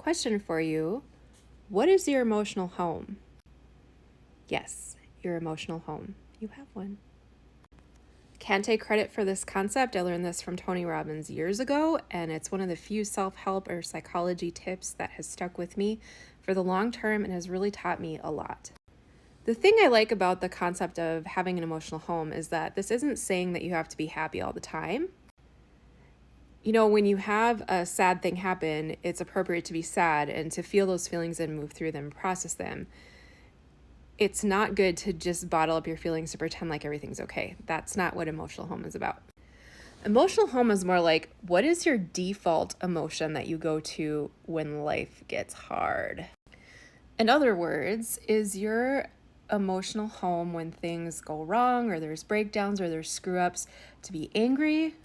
question for you. What is your emotional home? Yes, your emotional home. You have one. Can't take credit for this concept. I learned this from Tony Robbins years ago, and it's one of the few self-help or psychology tips that has stuck with me for the long term and has really taught me a lot. The thing I like about the concept of having an emotional home is that this isn't saying that you have to be happy all the time. You know, when you have a sad thing happen, it's appropriate to be sad and to feel those feelings and move through them and process them. It's not good to just bottle up your feelings to pretend like everything's okay. That's not what emotional home is about. Emotional home is more like, what is your default emotion that you go to when life gets hard? In other words, is your emotional home when things go wrong or there's breakdowns or there's screw-ups to be angry?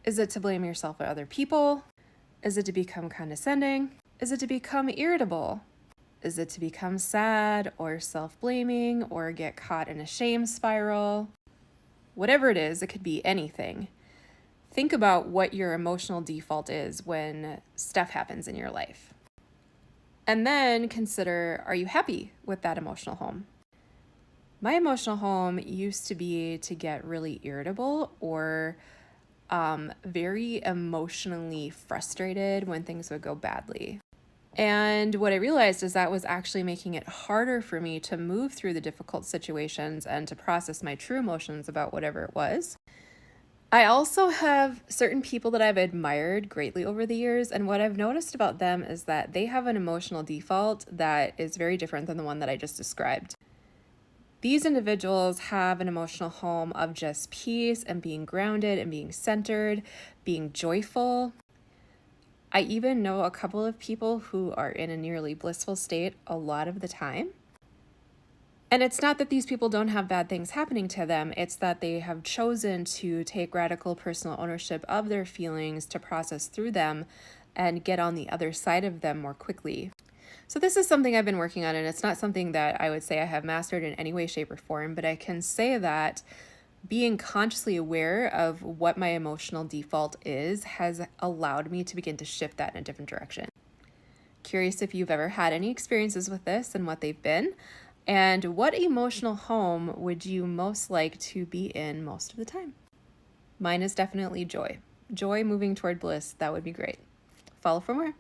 Is it to blame yourself or other people? Is it to become condescending? Is it to become irritable? Is it to become sad or self-blaming or get caught in a shame spiral? Whatever it is, it could be anything. Think about what your emotional default is when stuff happens in your life. And then consider, are you happy with that emotional home? My emotional home used to be to get really irritable or very emotionally frustrated when things would go badly. And what I realized is that was actually making it harder for me to move through the difficult situations and to process my true emotions about whatever it was. I also have certain people that I've admired greatly over the years, and what I've noticed about them is that they have an emotional default that is very different than the one that I just described. These individuals have an emotional home of just peace and being grounded and being centered, being joyful. I even know a couple of people who are in a nearly blissful state a lot of the time. And it's not that these people don't have bad things happening to them, it's that they have chosen to take radical personal ownership of their feelings to process through them and get on the other side of them more quickly. So this is something I've been working on, and it's not something that I would say I have mastered in any way, shape, or form, but I can say that being consciously aware of what my emotional default is has allowed me to begin to shift that in a different direction. Curious if you've ever had any experiences with this and what they've been, and what emotional home would you most like to be in most of the time? Mine is definitely joy. Joy moving toward bliss, that would be great. Follow for more.